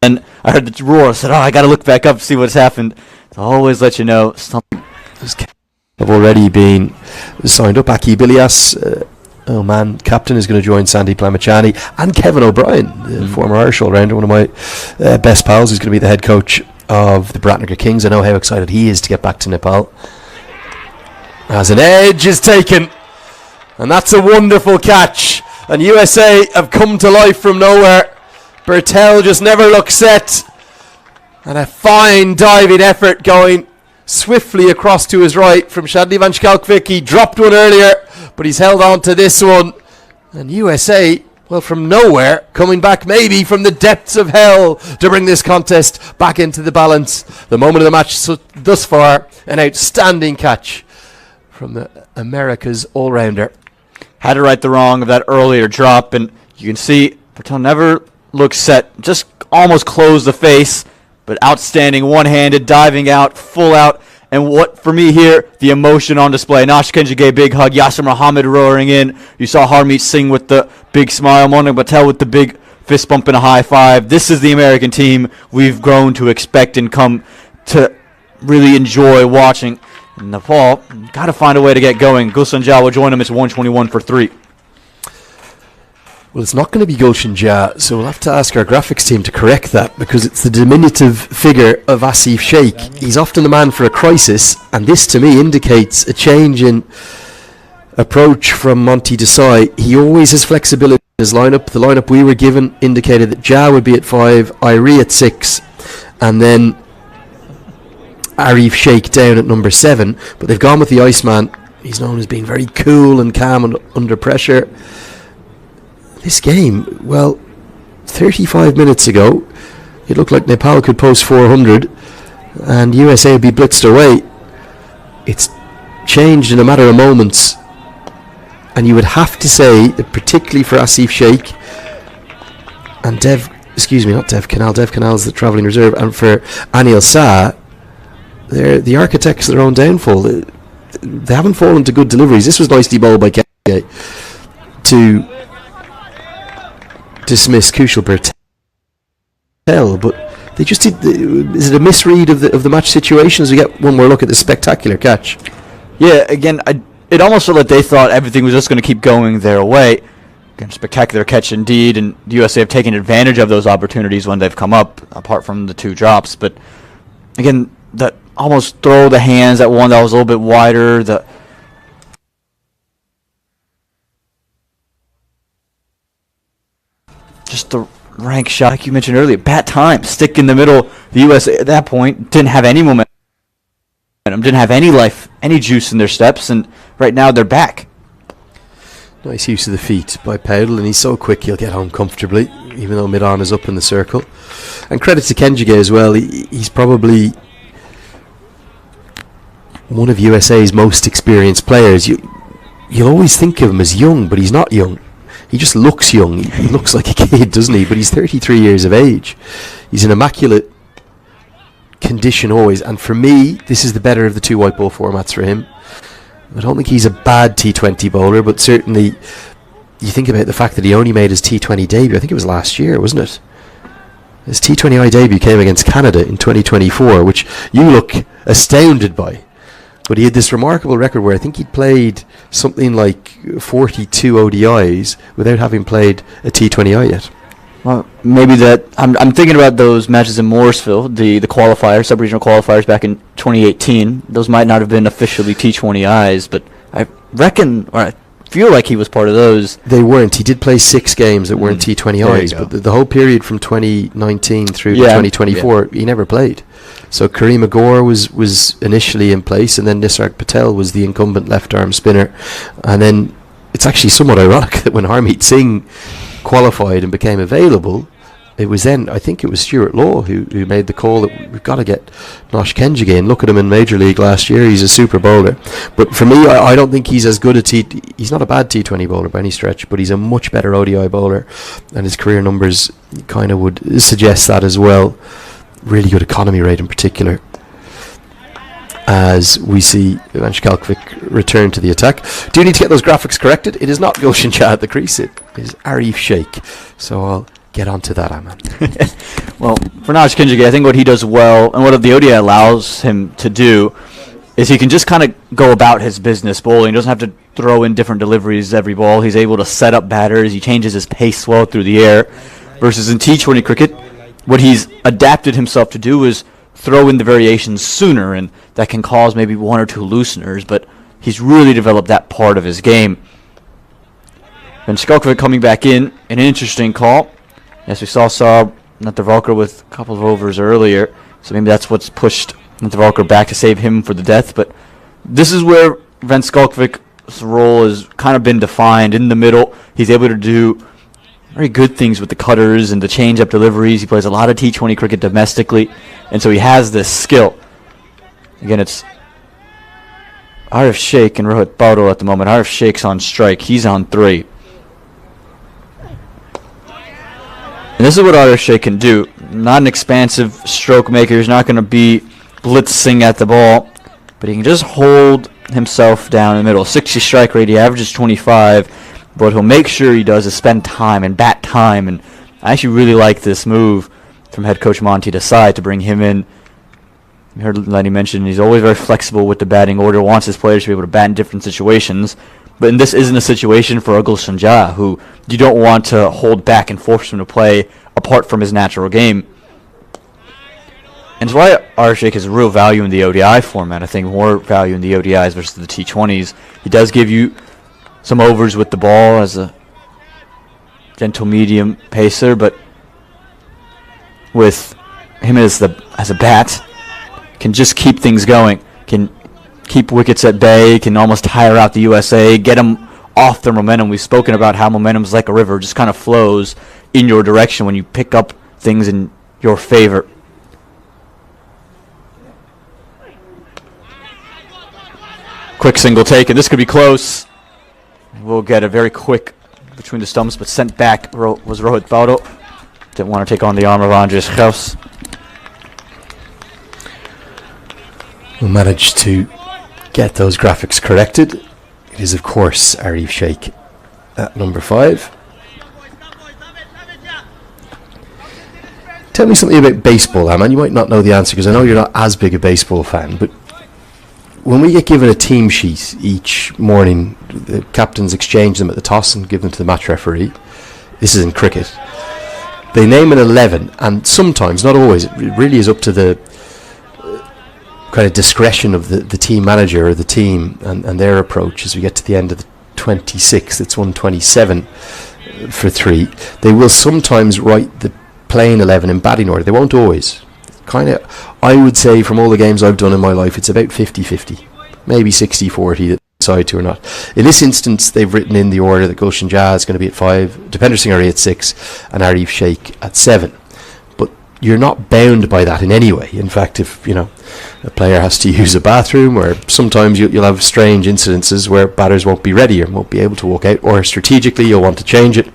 And I heard the roar. I said, I got to look back up to see what's happened. So I always let you know something. Have already been signed up. Aki Bilias, captain, is going to join Sandy Plamachani and Kevin O'Brien, former Irish all-rounder, one of my best pals, who's going to be the head coach of the Bratnagar Kings. I know how excited he is to get back to Nepal. As an edge is taken, and that's a wonderful catch. And USA have come to life from nowhere. Bertel just never looks set. And a fine diving effort going swiftly across to his right from Shadley Van Schalkvik. He dropped one earlier, but he's held on to this one. And USA, well, from nowhere, coming back maybe from the depths of hell to bring this contest back into the balance. The moment of the match thus far, an outstanding catch from the America's all-rounder. Had to right the wrong of that earlier drop, and you can see Bertel never looks set, just almost closed the face, but outstanding one-handed, diving out, full out, and what, for me here, the emotion on display. Nash Kenjige, big hug, Yasser Mohammed roaring in. You saw Harmeet Singh with the big smile, Mona Patel with the big fist bump and a high five. This is the American team we've grown to expect and come to really enjoy watching. Nepal, got to find a way to get going. Gulshan Jha will join them. It's 121 for 3. Well, it's not going to be Gulshan Jha, so we'll have to ask our graphics team to correct that, because it's the diminutive figure of Asif Sheikh. He's often the man for a crisis, and this to me indicates a change in approach from Monty Desai. He always has flexibility in his lineup. The lineup we were given indicated that Jha would be at 5, Irie at 6, and then Arif Sheikh down at number 7, but they've gone with the Iceman. He's known as being very cool and calm and under pressure. This game, well, 35 minutes ago, it looked like Nepal could post 400 and USA would be blitzed away. It's changed in a matter of moments, and you would have to say that particularly for Asif Sheikh and Dev Canal's the travelling reserve, and for Anil Shah, they're the architects of their own downfall. They haven't fallen to good deliveries. This was nicely bowled by Kenjige to dismiss Kushal Bertel, but they just did. Is it a misread of the match situation as we get one more look at the spectacular catch? Yeah, again, it almost felt like they thought everything was just going to keep going their way. Again, spectacular catch indeed, and the USA have taken advantage of those opportunities when they've come up, apart from the 2 drops. But again, that almost throw the hands, that one that was a little bit wider, just the rank shot, like you mentioned earlier, bat time, stick in the middle. The USA at that point didn't have any momentum, didn't have any life, any juice in their steps, and right now they're back. Nice use of the feet by Powell, and he's so quick he'll get home comfortably, even though mid-on is up in the circle. And credit to Kenjige as well. He's probably one of USA's most experienced players. You'll always think of him as young, but he's not young. He just looks young. He looks like a kid, doesn't he? But he's 33 years of age. He's in immaculate condition always. And for me, this is the better of the 2 white ball formats for him. I don't think he's a bad T20 bowler, but certainly you think about the fact that he only made his T20 debut. I think it was last year, wasn't it? His T20I debut came against Canada in 2024, which you look astounded by. But he had this remarkable record where I think he'd played something like 42 ODIs without having played a T20I yet. Well, maybe that I'm thinking about those matches in Morrisville, the qualifiers, sub-regional qualifiers back in 2018. Those might not have been officially T20Is, but I reckon, or I feel like he was part of those. They weren't. He did play 6 games that weren't T20Is, but the whole period from 2019 through to 2024, he never played. So Kareem Agor was initially in place, and then Nisarg Patel was the incumbent left-arm spinner. And then it's actually somewhat ironic that when Harmeet Singh qualified and became available, it was then, I think it was Stuart Law who made the call that we've got to get Nash Kenjige in. Look at him in Major League last year. He's a super bowler. But for me, I don't think he's as good a he's not a bad T20 bowler by any stretch, but he's a much better ODI bowler, and his career numbers kind of would suggest that as well. Really good economy rate in particular, as we see Van Schalkvik return to the attack. Do you need to get those graphics corrected? It is not Gulshan Jha at the crease, it is Arif Sheikh. So I'll Get onto that, Aman. Well, for Naj Kinjigi, I think what he does well, and what the ODI allows him to do, is he can just kind of go about his business bowling. He doesn't have to throw in different deliveries every ball. He's able to set up batters. He changes his pace well through the air. Versus in T20 cricket, what he's adapted himself to do is throw in the variations sooner, and that can cause maybe one or two looseners, but he's really developed that part of his game. And Skalkovic coming back in, an interesting call. Yes, we saw Nepal with a couple of overs earlier, so maybe that's what's pushed Nepal back to save him for the death. But this is where Van Skalkovic's role has kind of been defined. In the middle, he's able to do very good things with the cutters and the change-up deliveries. He plays a lot of T20 cricket domestically, and so he has this skill. Again, it's Arif Sheikh and Rohit Baudo at the moment. Arif Sheikh's on strike. He's on 3. And this is what Arif Sheikh can do. Not an expansive stroke maker. He's not going to be blitzing at the ball, but he can just hold himself down in the middle. 60 strike rate. He averages 25. What he'll make sure he does is spend time and bat time. And I actually really like this move from head coach Monty Desai to bring him in. You heard Lenny mention he's always very flexible with the batting order, wants his players to be able to bat in different situations. But this isn't a situation for Gulshan Jah, who you don't want to hold back and force him to play apart from his natural game. And it's why Arif Sheikh has real value in the ODI format. I think more value in the ODIs versus the T20s. He does give you some overs with the ball as a gentle medium pacer, but with him as a bat, can just keep things going, can keep wickets at bay, can almost tire out the USA, get them off their momentum. We've spoken about how momentum is like a river, just kind of flows in your direction when you pick up things in your favor. Quick single take, and this could be close. We'll get a very quick between the stumps, but sent back was Rohit Baudo. Didn't want to take on the arm of Andres Gels. We'll manage to get those graphics corrected. It is, of course, Arif Sheikh at number 5. Tell me something about baseball, Aman. You might not know the answer because I know you're not as big a baseball fan, but when we get given a team sheet each morning, the captains exchange them at the toss and give them to the match referee. This is in cricket. They name an 11, and sometimes, not always, it really is up to the kind of discretion of the team manager or the team and their approach as we get to the end of the 26th. It's 127 for 3. They will sometimes write the playing 11 in batting order. They won't always. Kind of, I would say from all the games I've done in my life, it's about 50-50, maybe 60-40 that decide to or not. In this instance, they've written in the order that Gulshan Jah is going to be at 5, Dipender Singh at 6, and Arif Sheikh at 7. But you're not bound by that in any way. In fact, if a player has to use a bathroom, or sometimes you'll have strange incidences where batters won't be ready or won't be able to walk out, or strategically you'll want to change it.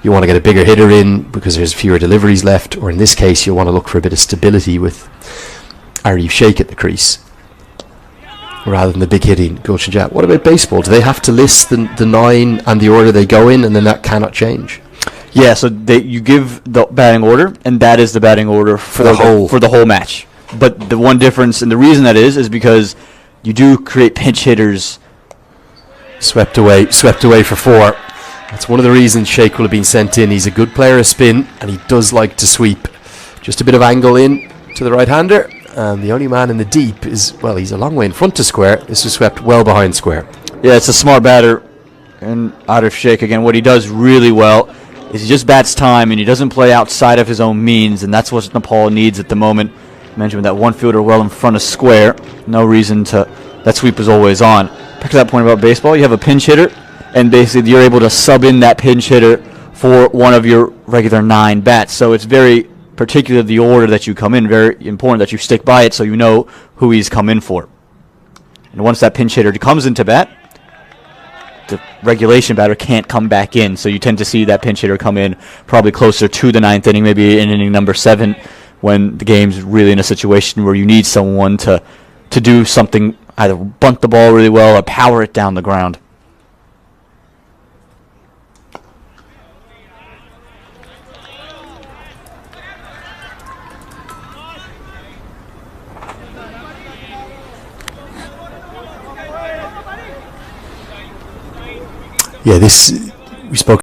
You want to get a bigger hitter in because there's fewer deliveries left, or in this case you'll want to look for a bit of stability with Arif Sheikh at the crease rather than the big hitting Gulshan Jah. What about baseball? Do they have to list the 9 and the order they go in, and then that cannot change? Yeah, so you give the batting order, and that is the batting order for the whole match. But the one difference, and the reason that is because you do create pinch hitters. Swept away for 4. That's one of the reasons Sheikh will have been sent in. He's a good player of spin, and he does like to sweep. Just a bit of angle in to the right-hander, and the only man in the deep is, well, he's a long way in front to square. This was swept well behind square. Yeah, it's a smart batter. And Arif Sheikh, again, what he does really well is he just bats time, and he doesn't play outside of his own means, and that's what Nepal needs at the moment. I mentioned that one fielder well in front of square. No reason that sweep is always on. Back to that point about baseball, you have a pinch hitter, and basically you're able to sub in that pinch hitter for one of your regular 9 bats. So it's very particular the order that you come in, very important that you stick by it so you know who he's come in for. And once that pinch hitter comes into bat, the regulation batter can't come back in, so you tend to see that pinch hitter come in probably closer to the 9th inning, maybe in inning number 7, when the game's really in a situation where you need someone to do something, either bunt the ball really well or power it down the ground. Yeah, this we spoke